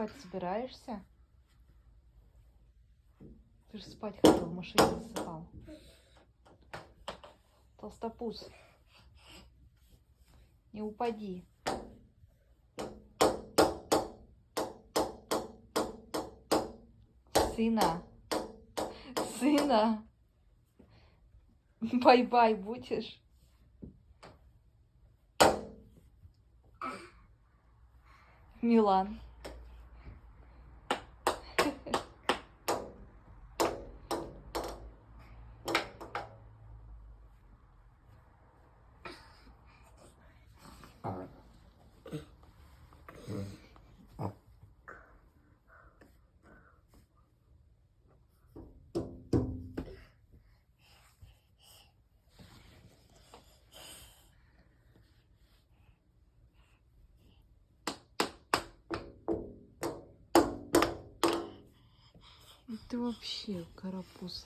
спать собираешься? Ты же спать хотел, в машине засыпал. Толстопуз. Не упади. Сына. Сына. Бай-бай будешь? Милан. Ты вообще карапуз.